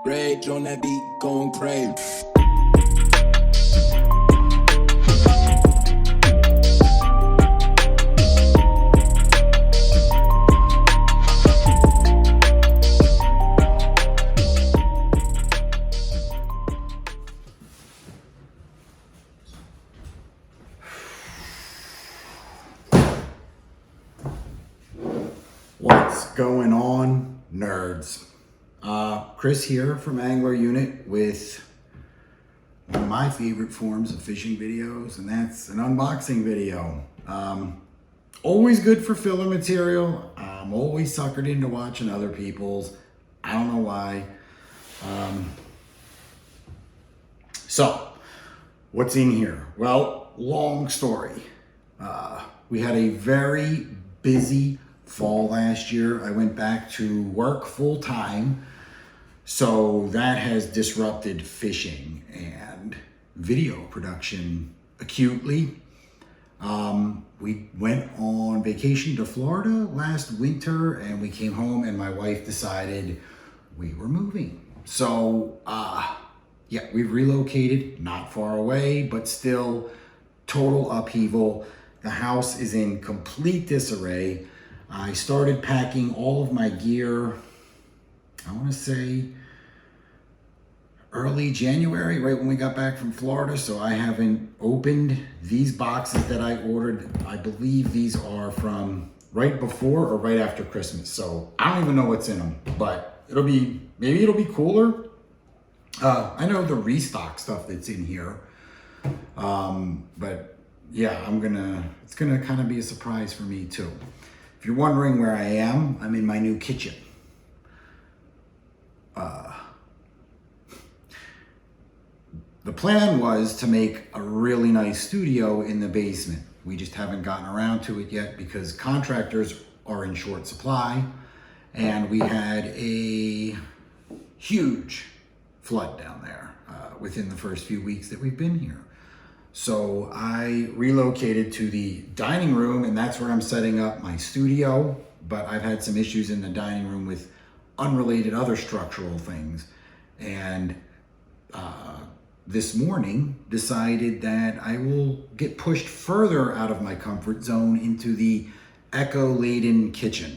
Rage on that beat, going crazy. What's going on, nerds? Chris here from Angler Unit with one of my favorite forms of fishing videos, and that's an unboxing video. Always good for filler material. I'm always suckered into watching other people's. I don't know why. So, what's in here? Well, long story. We had a very busy fall last year. I went back to work full time, so that has disrupted fishing and video production acutely. We went on vacation to Florida last winter, and we came home and my wife decided we were moving. So yeah, we've relocated, not far away, but still total upheaval. The house is in complete disarray. I started packing all of my gear, I want to say early January, right when we got back from Florida. So I haven't opened these boxes that I ordered. I believe these are from right before or right after Christmas. So I don't even know what's in them, but maybe it'll be cooler. I know the restock stuff that's in here. But yeah, it's gonna kind of be a surprise for me too. If you're wondering where I am, I'm in my new kitchen. The plan was to make a really nice studio in the basement. We just haven't gotten around to it yet because contractors are in short supply, and we had a huge flood down there within the first few weeks that we've been here. So I relocated to the dining room, and that's where I'm setting up my studio. But I've had some issues in the dining room with unrelated other structural things. And this morning decided that I will get pushed further out of my comfort zone into the echo-laden kitchen.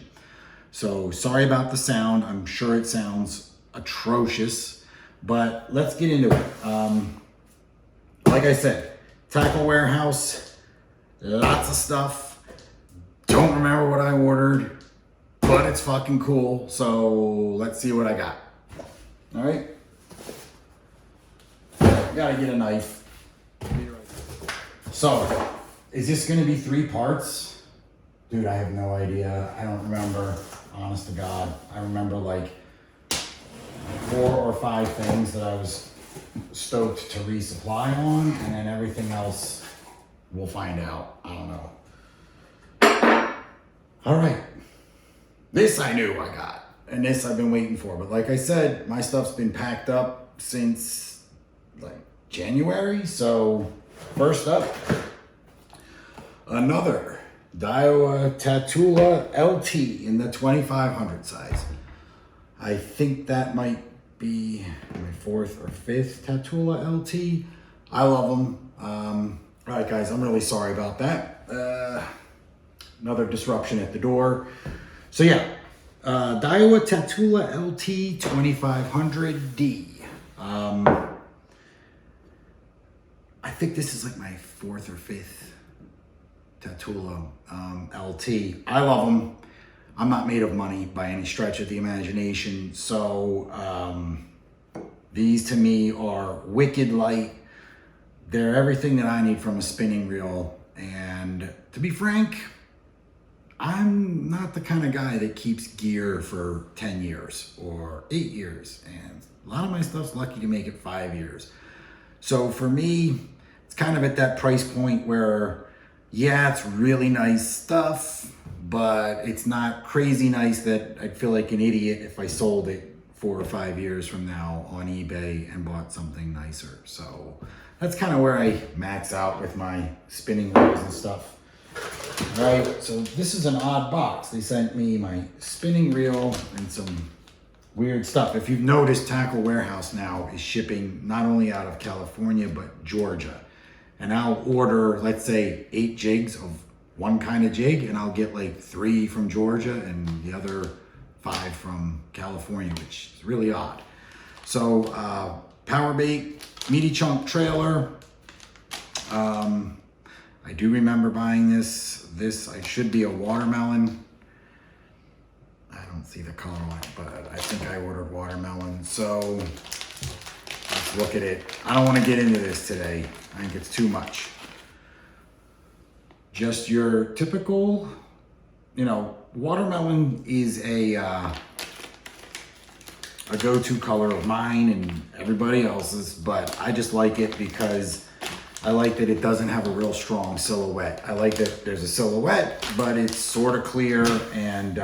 So sorry about the sound. I'm sure it sounds atrocious, but let's get into it. Like I said, tackle warehouse, lots of stuff. Don't remember what I ordered, but it's fucking cool. So let's see what I got. All right. Gotta get a knife. So, is this gonna be 3 parts? Dude, I have no idea. I don't remember, honest to God. I remember like 4 or 5 things that I was stoked to resupply on, and then everything else we'll find out. I don't know. All right, this I knew I got, and this I've been waiting for. But like I said, my stuff's been packed up since like January. So first up, another Daiwa Tatula LT in the 2500 size. I think that might be my 4th or 5th Tatula LT. I love them. All right, guys, I'm really sorry about that. Another disruption at the door. So yeah, Daiwa Tatula LT 2500D. I think this is like my 4th or 5th Tatula LT. I love them. I'm not made of money by any stretch of the imagination, so these to me are wicked light. They're everything that I need from a spinning reel, and to be frank, I'm not the kind of guy that keeps gear for 10 years or 8 years, and a lot of my stuff's lucky to make it 5 years. So for me, it's kind of at that price point where, yeah, it's really nice stuff, but it's not crazy nice that I'd feel like an idiot if I sold it 4 or 5 years from now on eBay and bought something nicer. So that's kind of where I max out with my spinning reels and stuff. All right, so this is an odd box. They sent me my spinning reel and some weird stuff. If you've noticed, Tackle Warehouse now is shipping not only out of California, but Georgia. And I'll order, let's say, 8 jigs of one kind of jig, and I'll get like 3 from Georgia and the other 5 from California, which is really odd. So, power bait, meaty chunk trailer. I do remember buying this. This should be a watermelon. I don't see the color on it, but I think I ordered watermelon. So let's look at it. I don't want to get into this today. I think it's too much. Just your typical, watermelon is a go-to color of mine and everybody else's, but I just like it because I like that it doesn't have a real strong silhouette. I like that there's a silhouette, but it's sort of clear and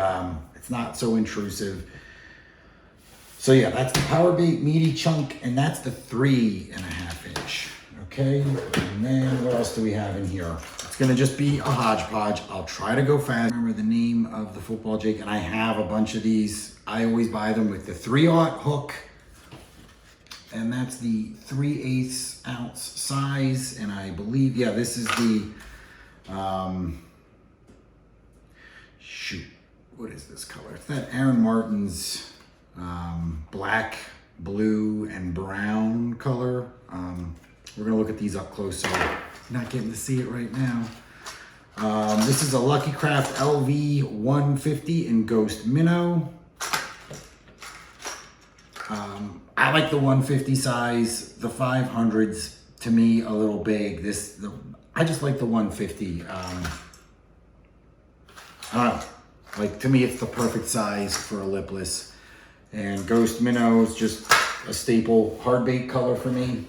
it's not so intrusive. So yeah, that's the power bait meaty chunk, and that's the 3.5 inch. Okay, and then what else do we have in here? It's gonna just be a hodgepodge. I'll try to go fast. Remember the name of the football jig, and I have a bunch of these. I always buy them with the 3/0 hook, and that's the 3/8 ounce size. And I believe, yeah, this is the, shoot, what is this color? It's that Aaron Martin's black, blue, and brown color. We're gonna look at these up close, so you're not getting to see it right now. This is a Lucky Craft LV 150 in Ghost Minnow. I like the 150 size. The 500s to me a little big. I just like the 150. I don't know. Like, to me, it's the perfect size for a lipless. And Ghost Minnow is just a staple hard bait color for me.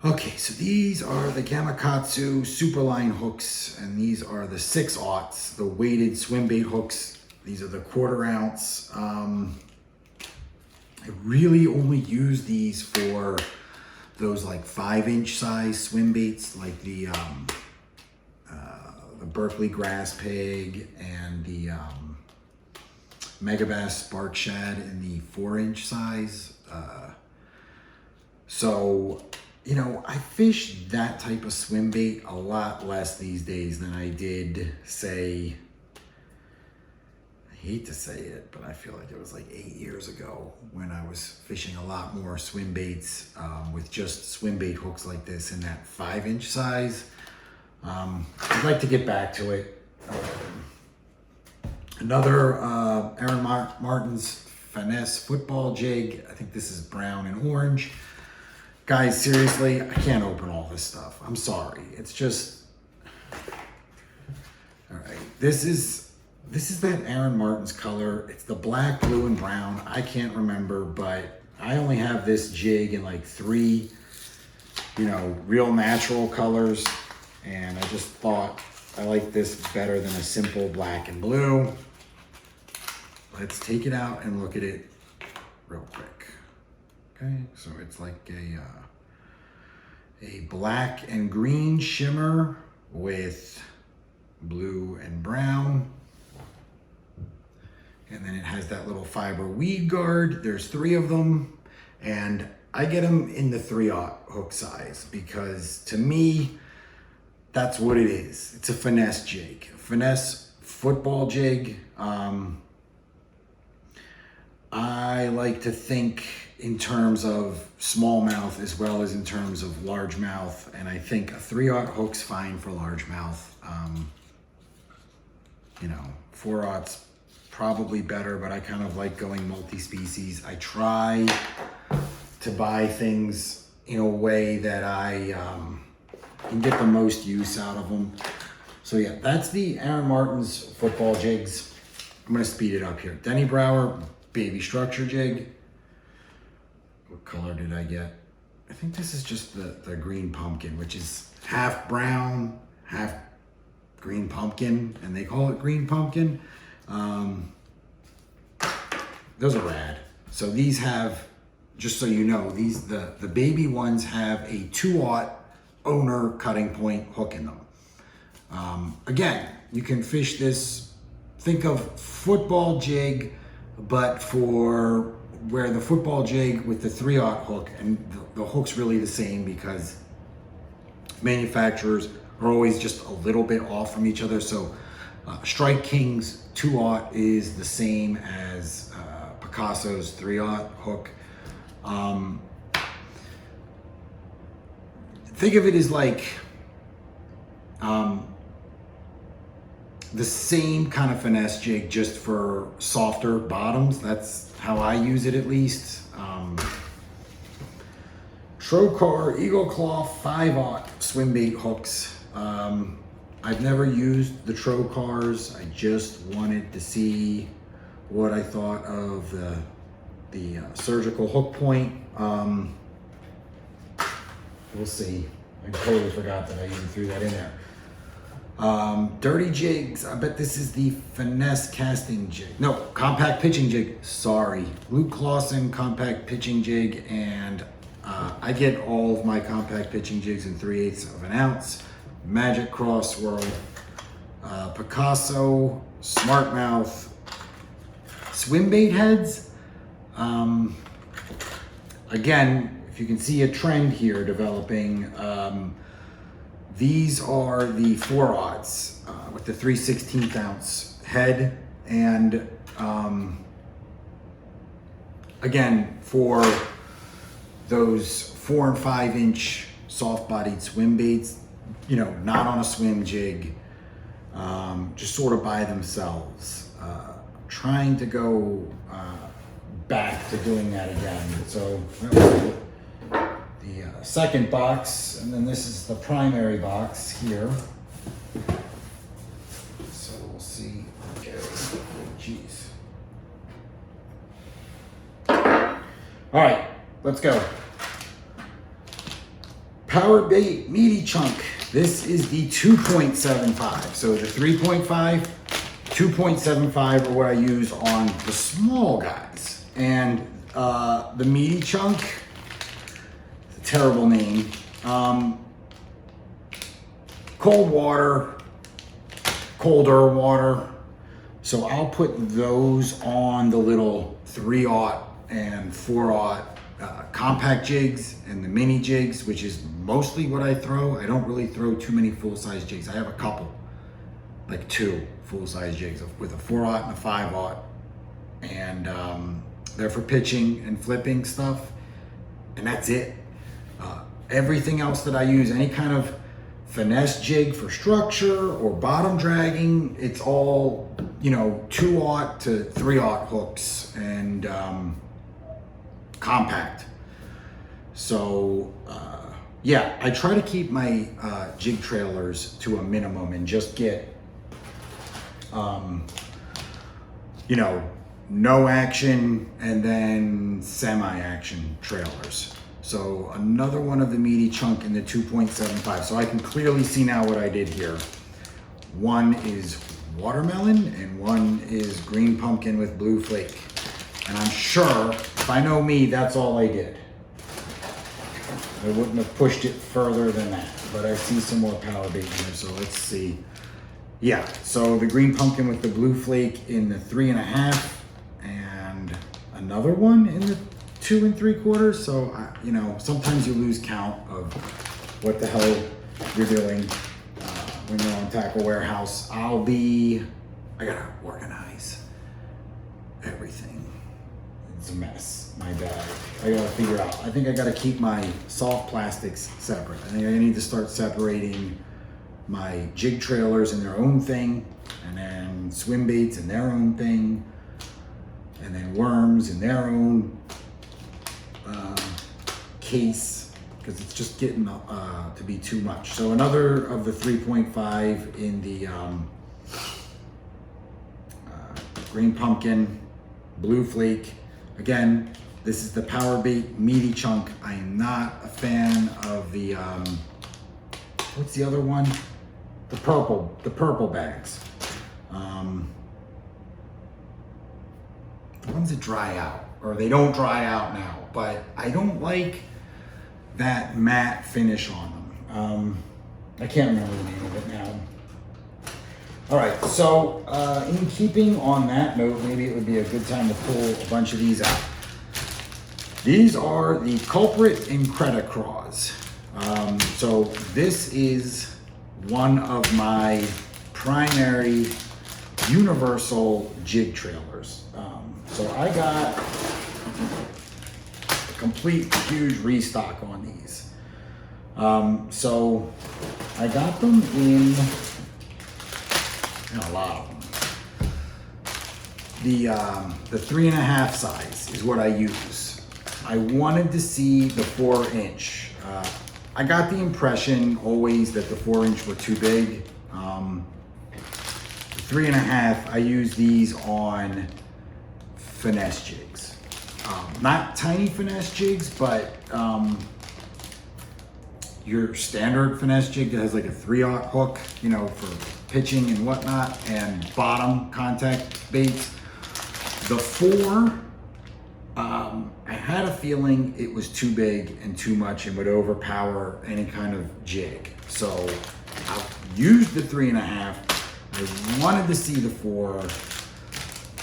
Okay, so these are the Gamakatsu Superline hooks, and these are the 6/0s, the weighted swim bait hooks. These are the 1/4 ounce. I really only use these for those like 5-inch size swim baits, like the Berkeley Grass Pig and the Megabass Spark Shad in the 4-inch size. So, I fish that type of swim bait a lot less these days than I did, say, I hate to say it, but I feel like it was like 8 years ago when I was fishing a lot more swim baits with just swim bait hooks like this in that 5-inch size. I'd like to get back to it. Another Aaron Martin's Finesse football jig. I think this is brown and orange. Guys, seriously, I can't open all this stuff. I'm sorry. It's just, all right. This is that Aaron Martin's color. It's the black, blue, and brown. I can't remember, but I only have this jig in like 3, real natural colors. And I just thought I like this better than a simple black and blue. Let's take it out and look at it real quick. Okay, so it's like a black and green shimmer with blue and brown. And then it has that little fiber weed guard. There's 3 of them. And I get them in the 3/0 hook size because to me, that's what it is. It's a finesse jig, a finesse football jig. I like to think in terms of smallmouth as well as in terms of largemouth, and I think a 3/0 hook's fine for largemouth. 4/0's probably better, but I kind of like going multi-species. I try to buy things in a way that I can get the most use out of them. So yeah, that's the Aaron Martin's football jigs. I'm gonna speed it up here. Denny Brower baby structure jig. What color did I get? I think this is just the green pumpkin, which is half brown, half green pumpkin, and they call it green pumpkin. Those are rad. So these have, just so you know, the baby ones have a 2/0 owner cutting point hook in them. Again, you can fish this, think of football jig, but for where the football jig with the 3/0 hook, and the hook's really the same because manufacturers are always just a little bit off from each other. So Strike King's 2/0 is the same as Picasso's 3/0 hook. Think of it as like the same kind of finesse jig, just for softer bottoms. That's how I use it, at least. Trocar Eagle Claw 5/0 swim bait hooks. I've never used the Trocars. I just wanted to see what I thought of the surgical hook point. We'll see. I totally forgot that I even threw that in there. Dirty Jigs. I bet this is the finesse casting jig. No, compact pitching jig. Sorry. Luke Clausen compact pitching jig, and I get all of my compact pitching jigs in 3/8 of an ounce. Magic Cross Swirl, Picasso, Smartmouth, swim bait heads. Again, if you can see a trend here developing, these are the 4/0 with the 3/16 ounce head, and again, for those 4 and 5 inch soft bodied swim baits, you know, not on a swim jig, just sort of by themselves. Trying to go back to doing that again. So that was the second box, and then this is the primary box here. So we'll see. Okay, jeez. All right, let's go. Power bait meaty chunk. This is the 2.75. So the 3.5, 2.75 are what I use on the small guys. And the meaty chunk, it's a terrible name. Cold water, colder water. So I'll put those on the little 3/0 and 4/0 compact jigs and the mini jigs, which is mostly what I throw. I don't really throw too many full-size jigs. I have a couple, like 2 full-size jigs with a 4/0 and a 5/0, and they're for pitching and flipping stuff, and that's it. Everything else that I use, any kind of finesse jig for structure or bottom dragging, it's all, you know, 2/0 to 3/0 hooks and compact. So yeah, I try to keep my jig trailers to a minimum and just get you know, no action and then semi-action trailers. So another one of the meaty chunk in the 2.75. So I can clearly see now what I did here. One is watermelon and one is green pumpkin with blue flake. And I'm sure, if I know me, that's all I did. I wouldn't have pushed it further than that, but I see some more power bait here, so let's see. Yeah, so the green pumpkin with the blue flake in the 3.5, and another one in the 2 3/4. So, you know, sometimes you lose count of what the hell you're doing when you're on Tackle Warehouse. I gotta organize everything. It's a mess, my bag. I gotta figure out. I think I gotta keep my soft plastics separate. I think I need to start separating my jig trailers in their own thing, and then swim baits in their own thing, and then worms in their own case, because it's just getting to be too much. So another of the 3.5 in the green pumpkin, blue flake. Again, this is the power bait meaty chunk. I am not a fan of the what's the other one? The purple bags. The ones that dry out, or they don't dry out now, but I don't like that matte finish on them. I can't remember the name of it now. All right, so in keeping on that note, maybe it would be a good time to pull a bunch of these out. These are the Culprit Incredi-Craws. So this is one of my primary universal jig trailers. So I got a complete huge restock on these. So I got them in a lot of them. The 3.5 size is what I use. I wanted to see the 4-inch. I got the impression always that the 4-inch were too big. The 3.5, I use these on finesse jigs. Not tiny finesse jigs, but your standard finesse jig that has like a 3/0 hook, you know, for pitching and whatnot, and bottom contact baits. The 4, I had a feeling it was too big and too much and would overpower any kind of jig. So I used the 3.5. I wanted to see the 4,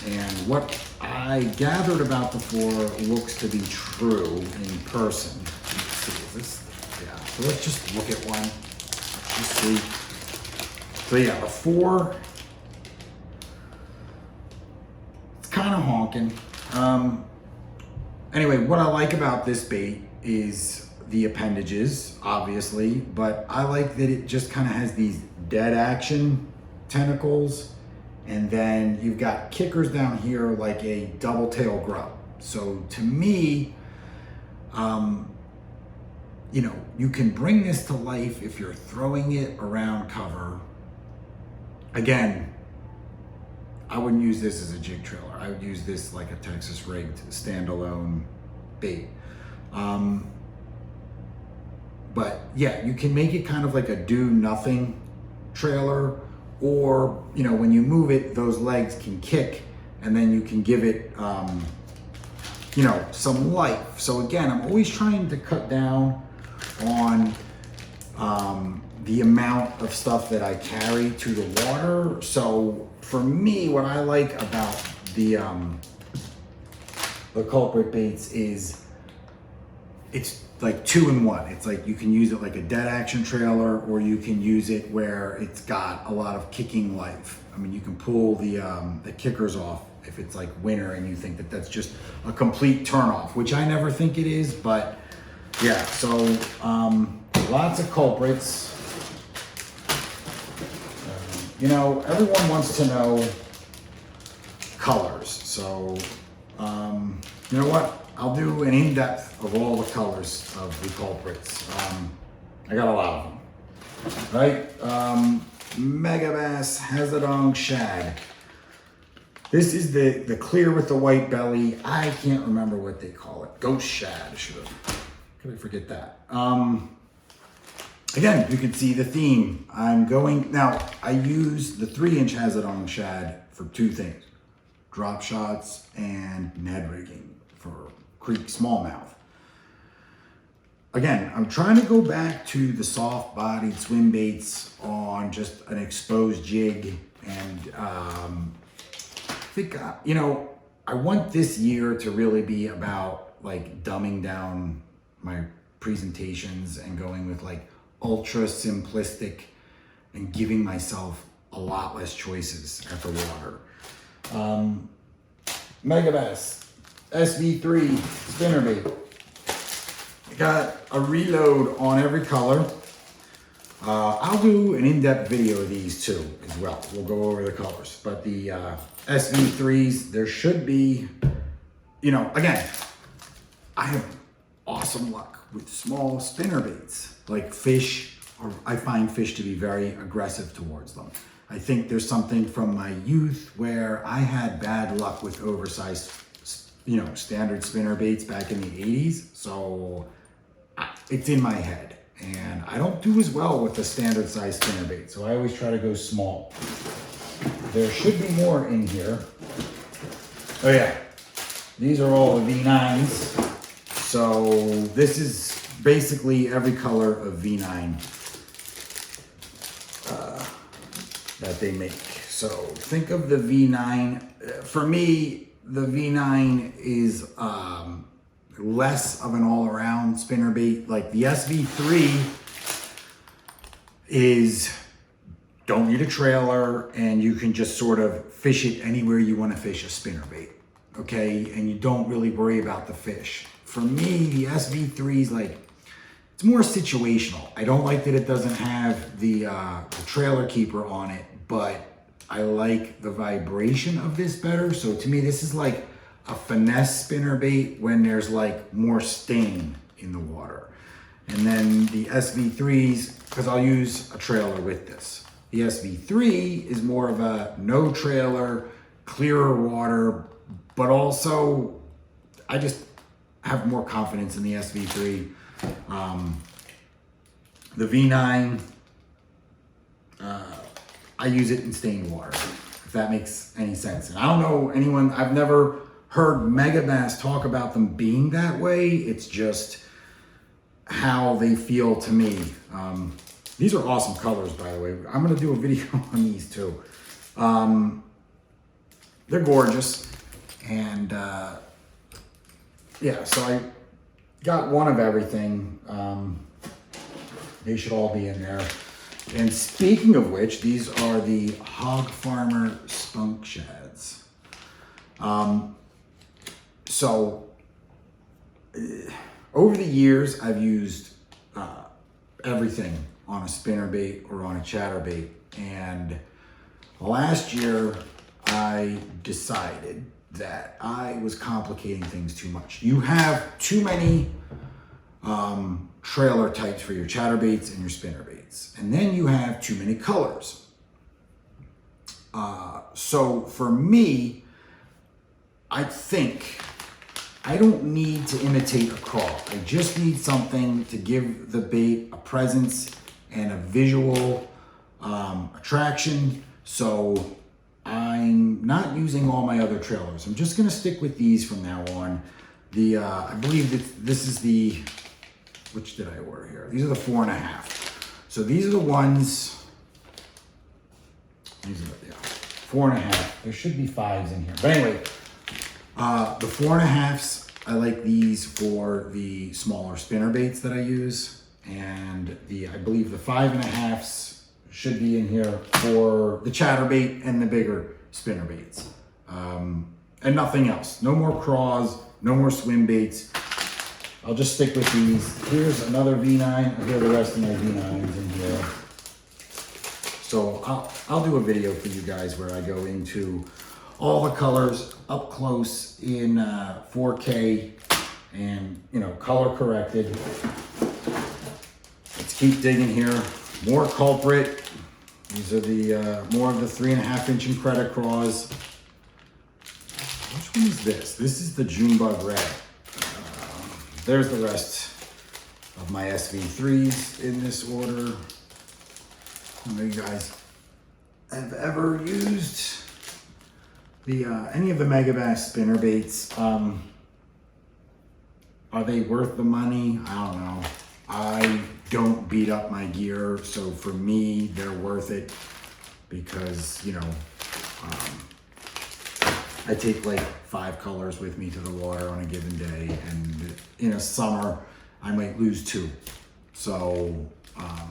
and what I gathered about the 4 looks to be true in person. Let's see, is this? Yeah, so let's just look at one. Let's see. So yeah, the 4, it's kind of honking. Anyway, what I like about this bait is the appendages, obviously, but I like that it just kind of has these dead action tentacles, and then you've got kickers down here like a double tail grub. So to me, you know, you can bring this to life if you're throwing it around cover. Again, I wouldn't use this as a jig trailer. I would use this like a Texas rigged standalone bait. But yeah, you can make it kind of like a do nothing trailer, or, you know, when you move it, those legs can kick, and then you can give it, you know, some life. So again, I'm always trying to cut down on the amount of stuff that I carry to the water. So for me, what I like about the Culprit baits is it's like 2-in-1. It's like you can use it like a dead action trailer, or you can use it where it's got a lot of kicking life. I mean, you can pull the kickers off if it's like winter and you think that that's just a complete turn off, which I never think it is, but yeah. So lots of culprits. You know, everyone wants to know colors. So you know what? I'll do an in-depth of all the colors of the culprits. I got a lot of them, right? Megabass Hazardong Shad. This is the clear with the white belly. I can't remember what they call it. Ghost shad, could I forget that? Again, you can see the theme. Now I use the 3-inch Hazardong Shad for 2 things: drop shots and Ned rigging for creek smallmouth. Again, I'm trying to go back to the soft-bodied swim baits on just an exposed jig, and I think, you know, I want this year to really be about like dumbing down my presentations and going with like ultra simplistic and giving myself a lot less choices at the water. Megabass SV3 spinnerbait. I got a reload on every color. I'll do an in-depth video of these too as well. We'll go over the colors, but the SV3s, there should be, you know, again, I have awesome luck with small spinnerbaits. Like fish, or I find fish to be very aggressive towards them. I think there's something from my youth where I had bad luck with oversized, you know, standard spinner baits back in the 80s. So it's in my head, and I don't do as well with the standard size spinner bait. So I always try to go small. There should be more in here. Oh yeah, these are all the V9s. So this is basically every color of V9. that they make. So think of the V9. For me, the V9 is less of an all-around spinnerbait. Like the SV3 is, don't need a trailer, and you can just sort of fish it anywhere you want to fish a spinnerbait, okay? And you don't really worry about the fish. For me, the SV3 is like, it's more situational. I don't like that it doesn't have the trailer keeper on it, but I like the vibration of this better. So to me, this is like a finesse spinnerbait when there's like more stain in the water. And then the SV3s, because I'll use a trailer with this. The SV3 is more of a no trailer, clearer water, but also I just have more confidence in the SV3. The V9, I use it in stained water, if that makes any sense. And I don't know anyone, I've never heard Megabass talk about them being that way. It's just how they feel to me. These are awesome colors, by the way. I'm gonna do a video on these too. They're gorgeous. And yeah, so I got one of everything. They should all be in there. And speaking of which, these are the Hog Farmer Spunk Shads. So over the years, I've used everything on a spinnerbait or on a chatterbait. And last year, I decided that I was complicating things too much. You have too many trailer types for your chatterbaits and your spinnerbaits. And then you have too many colors. So for me, I think I don't need to imitate a craw. I just need something to give the bait a presence and a visual attraction. So I'm not using all my other trailers. I'm just gonna stick with these from now on. The I believe that this is the, which did I order here? These are the 4.5. So these are the ones, these are the 4.5. There should be 5s in here. But anyway, the 4.5s, I like these for the smaller spinnerbaits that I use. And I believe the 5.5s should be in here for the chatterbait and the bigger spinnerbaits. And nothing else. No more craws, no more swim baits. I'll just stick with these. Here's another V9. I'll have the rest of my V9s in here. So I'll do a video for you guys where I go into all the colors up close in 4K and, you know, color corrected. Let's keep digging here. More Culprit. These are the more of the 3.5-inch Incredi-Craws. Which one is this? This is the Junebug Red. There's the rest of my SV3s in this order. I don't know if you guys have ever used the any of the Megabass spinnerbaits. Are they worth the money? I don't know. I don't beat up my gear, so for me, they're worth it because, you know, I take like 5 colors with me to the water on a given day, and in a summer, I might lose 2. So, I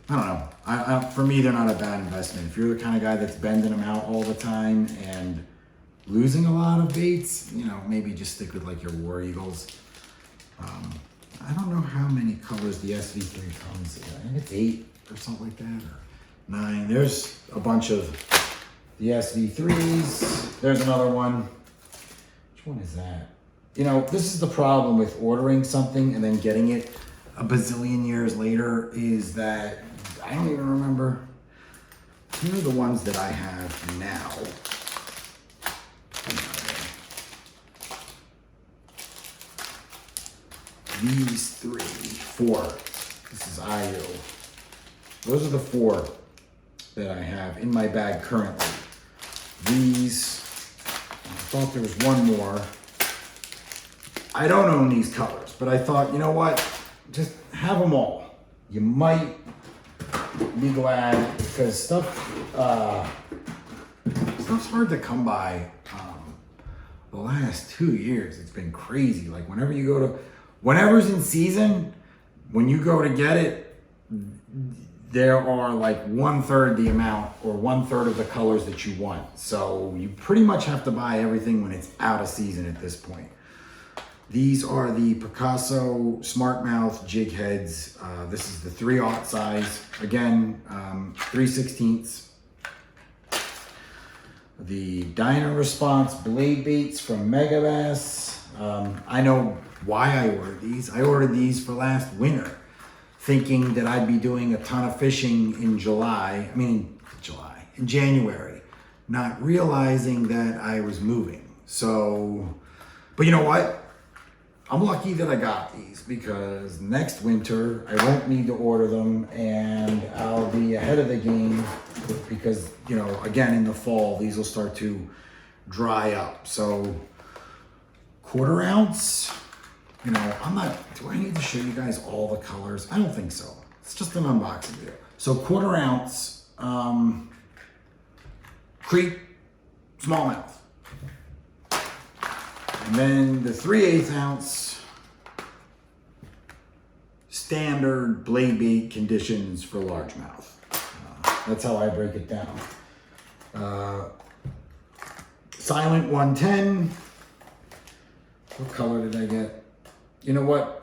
don't know. For me, they're not a bad investment. If you're the kind of guy that's bending them out all the time and losing a lot of baits, you know, maybe just stick with like your War Eagles. I don't know how many colors the SV3 comes in. I think it's 8 or something like that, or 9. There's a bunch of the SV3s. There's another one. Which one is that? You know, this is the problem with ordering something and then getting it a bazillion years later, is that I don't even remember. Here are the ones that I have now. These 4. This is IO. Those are the 4 that I have in my bag currently. These, I thought there was one more. I don't own these colors, but I thought, you know what? Just have them all. You might be glad, because stuff stuff's hard to come by. The last 2 years, it's been crazy. Like whenever's in season, when you go to get it, there are like 1/3 the amount or 1/3 of the colors that you want. So you pretty much have to buy everything when it's out of season at this point. These are the Picasso Smartmouth jig heads. This is the 3/0 size. Again, 3/16. The Dino Response blade baits from Megabass. I know why I ordered these. I ordered these for last winter, thinking that I'd be doing a ton of fishing in January, not realizing that I was moving. So, but you know what? I'm lucky that I got these because next winter I won't need to order them and I'll be ahead of the game because, you know, again, in the fall, these will start to dry up. So 1/4 ounce, you know, do I need to show you guys all the colors? I don't think so. It's just an unboxing video. So 1/4 ounce, creek, smallmouth. And then the 3/8 ounce standard blade bait conditions for largemouth. That's how I break it down. Silent 110. What color did I get? You know what?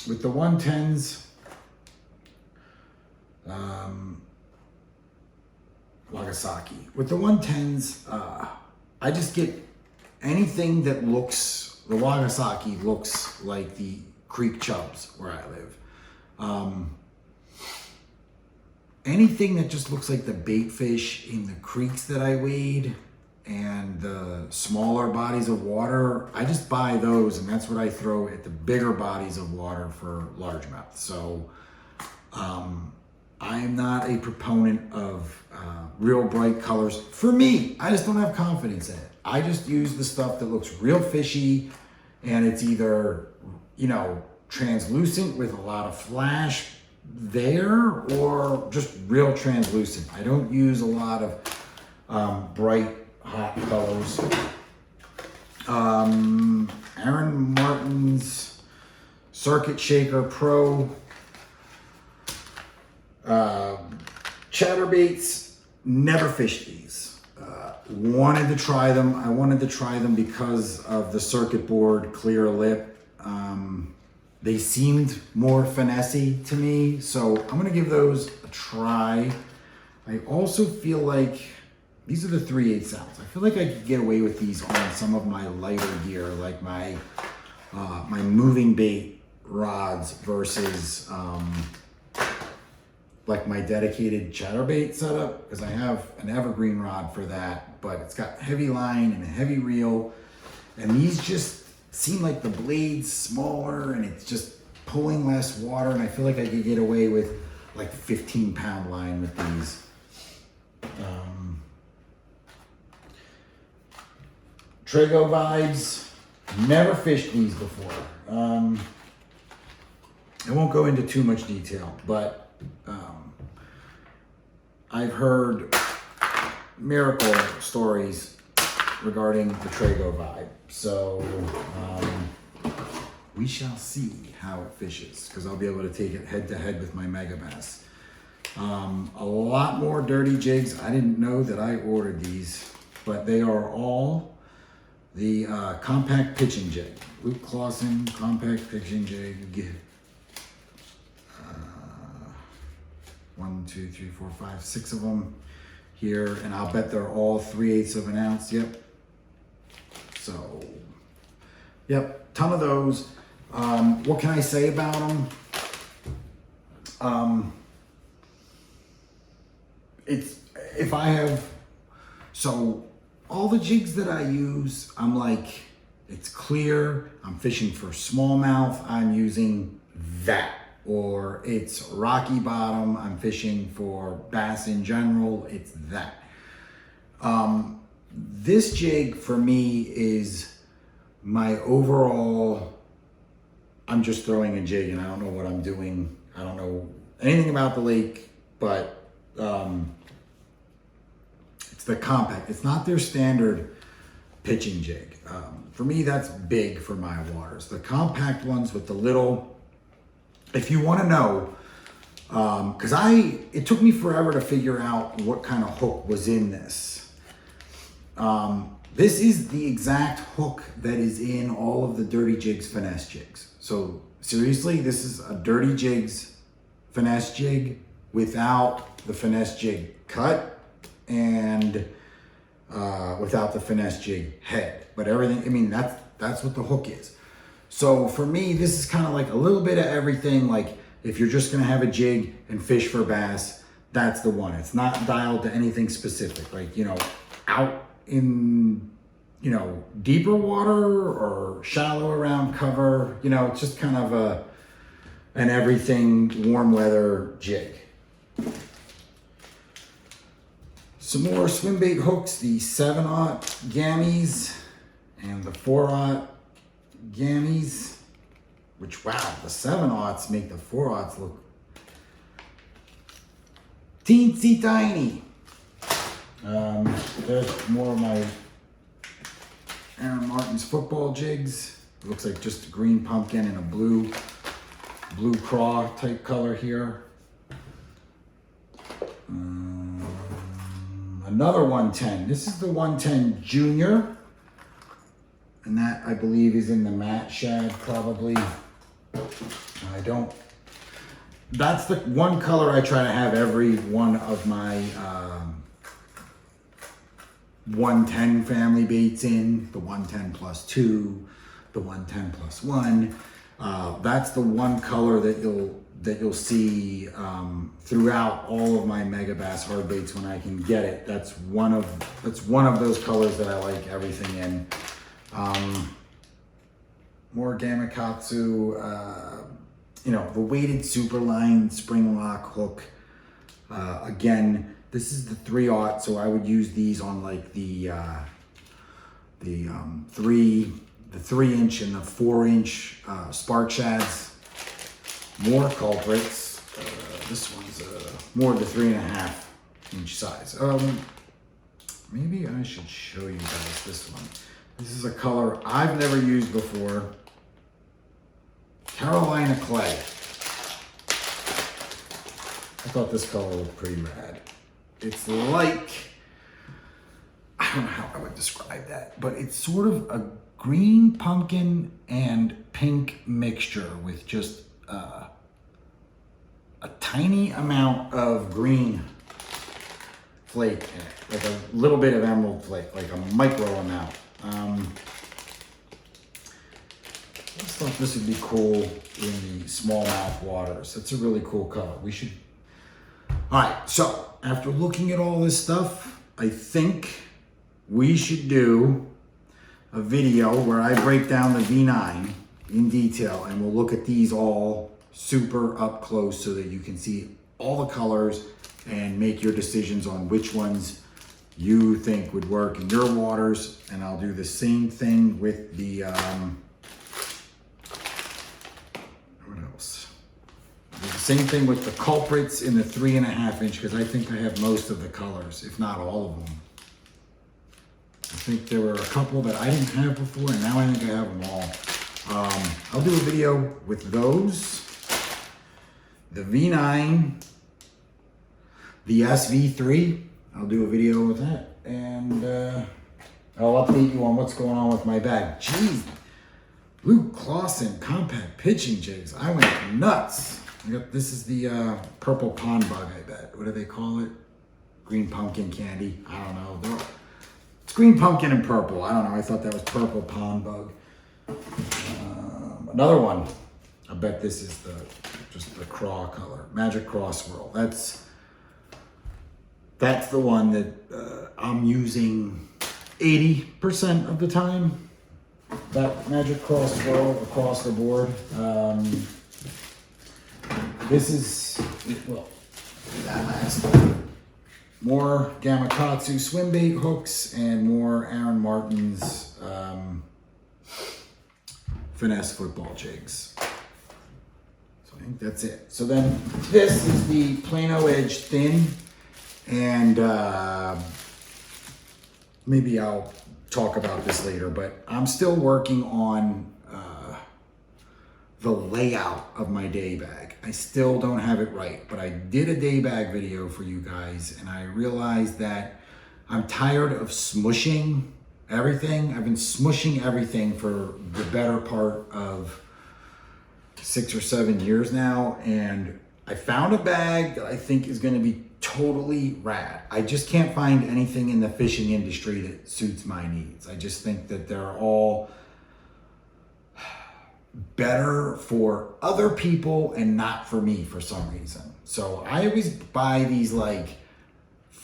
With the 110s, Nagasaki. With the 110s, I just get anything that looks, the Nagasaki looks like the creek chubs where I live. Anything that just looks like the bait fish in the creeks that I wade and the smaller bodies of water, I just buy those and that's what I throw at the bigger bodies of water for largemouth. So I'm not a proponent of real bright colors. For me, I just don't have confidence in it. I just use the stuff that looks real fishy and it's either, you know, translucent with a lot of flash there or just real translucent. I don't use a lot of bright, hot colors. Aaron Martin's Circuit Shaker Pro. Chatterbaits, never fished these. Wanted to try them. I wanted to try them because of the circuit board clear lip. They seemed more finessey to me, so I'm gonna give those a try. I also feel like these are the 3/8 ounce. I feel like I could get away with these on some of my lighter gear, like my my moving bait rods versus like my dedicated chatterbait setup, because I have an evergreen rod for that, but it's got heavy line and a heavy reel, and these just seem like the blade's smaller and it's just pulling less water, and I feel like I could get away with like 15-pound line with these. Trago Vibes, never fished these before. I won't go into too much detail, but I've heard miracle stories regarding the Trago Vibe. So we shall see how it fishes, because I'll be able to take it head to head with my Megabass. A lot more dirty jigs. I didn't know that I ordered these, but they are all the compact pitching jig. Luke Clausen compact pitching jig. 1, 2, 3, 4, 5, 6 of them here, and I'll bet they're all 3/8 of an ounce. Yep. So, yep, ton of those. What can I say about them? So all the jigs that I use, I'm like, it's clear, I'm fishing for smallmouth, I'm using that. Or it's rocky bottom, I'm fishing for bass in general, it's that. This jig for me is my overall, I'm just throwing a jig and I don't know what I'm doing. I don't know anything about the lake, but the compact. It's not their standard pitching jig. For me, that's big for my waters. The compact ones with the little, if you want to know, because it took me forever to figure out what kind of hook was in this. This is the exact hook that is in all of the Dirty Jigs finesse jigs. So seriously, this is a Dirty Jigs finesse jig without the finesse jig cut and without the finesse jig head. But everything, I mean, that's what the hook is. So for me, this is kind of like a little bit of everything. Like if you're just gonna have a jig and fish for bass, that's the one. It's not dialed to anything specific. Like, you know, out in, you know, deeper water or shallow around cover, you know, it's just kind of an everything warm weather jig. Some more swim bait hooks, the 7/0 gammies and the 4/0 gammies, which, wow, the 7/0s make the 4/0s look teensy tiny. There's more of my Aaron Martin's football jigs. It looks like just a green pumpkin and a blue craw type color here. Another 110. This is the 110 Junior. And that, I believe, is in the matte shad, probably. That's the one color I try to have every one of my 110 family baits in. The 110 plus 2, the 110 plus 1. That's the one color that you'll see throughout all of my Megabass hard baits when I can get it. That's one of those colors that I like everything in. More Gamakatsu, you know, the weighted Superline spring lock hook. Again, this is the 3/0, so I would use these on like the 3-inch and the 4-inch spark shads. More Culprits. This one's more the 3.5-inch size. Maybe I should show you guys this one. This is a color I've never used before. Carolina Clay. I thought this color looked pretty rad. It's like, I don't know how I would describe that, but it's sort of a green pumpkin and pink mixture with just a tiny amount of green flake in it, like a little bit of emerald flake, like a micro amount. I just thought this would be cool in the smallmouth waters. It's a really cool color. All right, so after looking at all this stuff, I think we should do a video where I break down the V9 in detail, and we'll look at these all super up close so that you can see all the colors and make your decisions on which ones you think would work in your waters. And I'll do the same thing with the, what else? I'll do the same thing with the Culprits in the 3.5-inch, because I think I have most of the colors, if not all of them. I think there were a couple that I didn't have before, and now I think I have them all. I'll do a video with those, the V9, the SV3. I'll do a video with that, and I'll update you on what's going on with my bag. Jeez, Luke Clausen compact pitching jigs. I went nuts. This is the purple pond bug, I bet. What do they call it? Green pumpkin candy. I don't know. It's green pumpkin and purple. I don't know. I thought that was purple pond bug. Another one. I bet this is just the craw color. Magic Craw Swirl. That's the one that I'm using 80% of the time. That Magic Craw Swirl across the board. This is, well, that last one. More Gamakatsu swim bait hooks and more Aaron Martin's finesse football jigs. So I think that's it. So then this is the Plano Edge thin and maybe I'll talk about this later, but I'm still working on the layout of my day bag. I still don't have it right, but I did a day bag video for you guys, and I realized that I'm tired of smushing everything. I've been smushing everything for the better part of 6 or 7 years now, and I found a bag that I think is gonna be totally rad. I just can't find anything in the fishing industry that suits my needs. I just think that they're all better for other people and not for me for some reason. So I always buy these like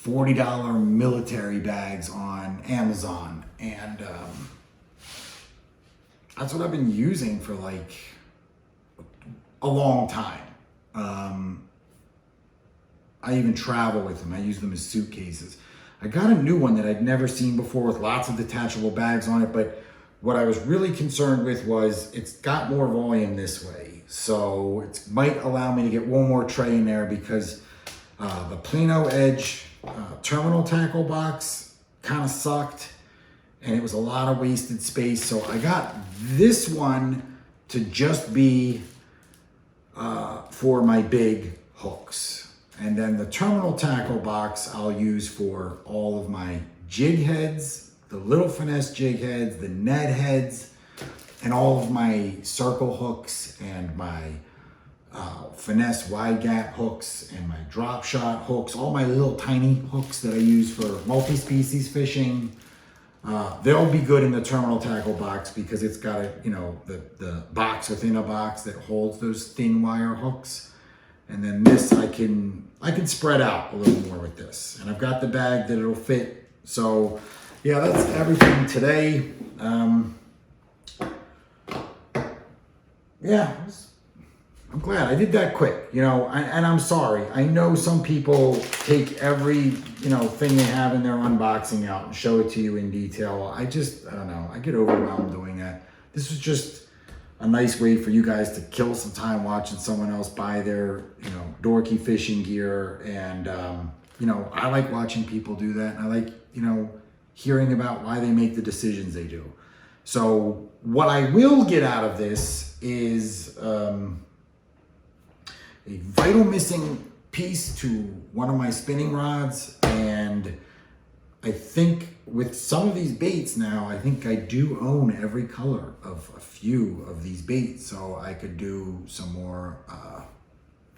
$40 military bags on Amazon, and that's what I've been using for like a long time. I even travel with them. I use them as suitcases. I got a new one that I'd never seen before with lots of detachable bags on it, but what I was really concerned with was it's got more volume this way. So it might allow me to get one more tray in there, because the Plano Edge terminal tackle box kind of sucked, and it was a lot of wasted space. So I got this one to just be for my big hooks. And then the terminal tackle box I'll use for all of my jig heads, the little finesse jig heads, the Ned heads, and all of my circle hooks and my finesse wide gap hooks and my drop shot hooks, all my little tiny hooks that I use for multi-species fishing. They'll be good in the terminal tackle box because it's got a, the box within a box that holds those thin wire hooks. And then this I can spread out a little more with this. And I've got the bag that it'll fit. So yeah, that's everything today. Yeah, I'm glad I did that quick, and I'm sorry. I know some people take every, thing they have in their unboxing out and show it to you in detail. I don't know. I get overwhelmed doing that. This was just a nice way for you guys to kill some time watching someone else buy their, dorky fishing gear. And, I like watching people do that. And I like, hearing about why they make the decisions they do. So what I will get out of this is a vital missing piece to one of my spinning rods. And I think with some of these baits now, I think I do own every color of a few of these baits. So I could do some more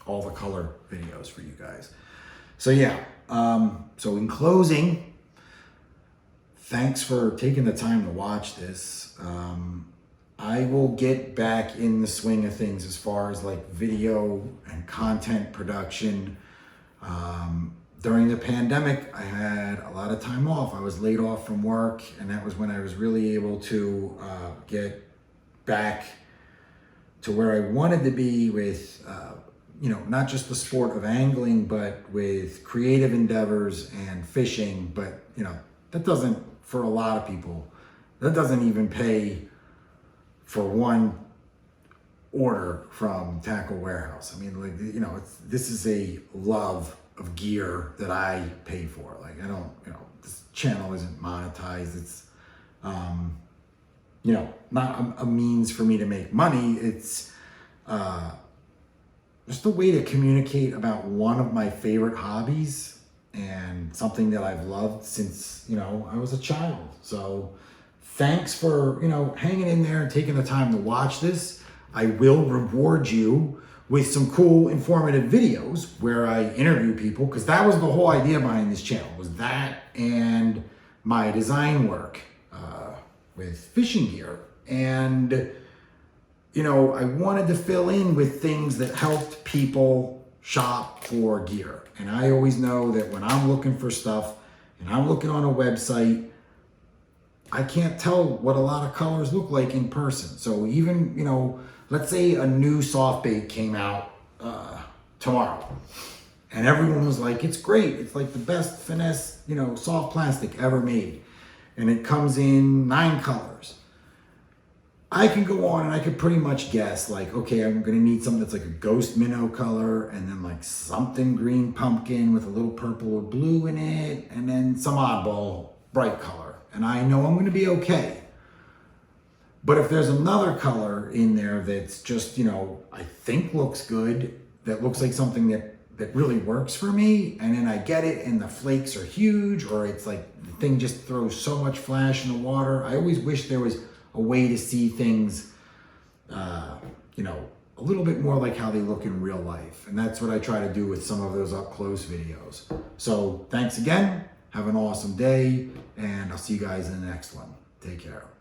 all the color videos for you guys. So yeah, so in closing, thanks for taking the time to watch this. I will get back in the swing of things as far as like video and content production. During the pandemic, I had a lot of time off. I was laid off from work, and that was when I was really able to get back to where I wanted to be with, not just the sport of angling, but with creative endeavors and fishing. But, that doesn't, for a lot of people, that doesn't even pay for one order from Tackle Warehouse. I mean, this is a love of gear that I pay for. Like, I don't, this channel isn't monetized. It's, not a means for me to make money. It's just a way to communicate about one of my favorite hobbies and something that I've loved since, I was a child. So thanks for, hanging in there and taking the time to watch this. I will reward you with some cool, informative videos where I interview people, because that was the whole idea behind this channel, was that and my design work with fishing gear. And, I wanted to fill in with things that helped people shop for gear. And I always know that when I'm looking for stuff and I'm looking on a website, I can't tell what a lot of colors look like in person. So even, let's say a new soft bait came out tomorrow, and everyone was like, it's great. It's like the best finesse, soft plastic ever made. And it comes in 9 colors. I can go on and I could pretty much guess, like, okay, I'm gonna need something that's like a ghost minnow color, and then like something green pumpkin with a little purple or blue in it, and then some oddball bright color. and I know I'm gonna be okay. But if there's another color in there that's just, you know, I think looks good, that looks like something that really works for me, and then I get it and the flakes are huge, or it's like the thing just throws so much flash in the water. I always wish there was a way to see things, you know, a little bit more like how they look in real life. And that's what I try to do with some of those up close videos. So thanks again. Have an awesome day, and I'll see you guys in the next one. Take care.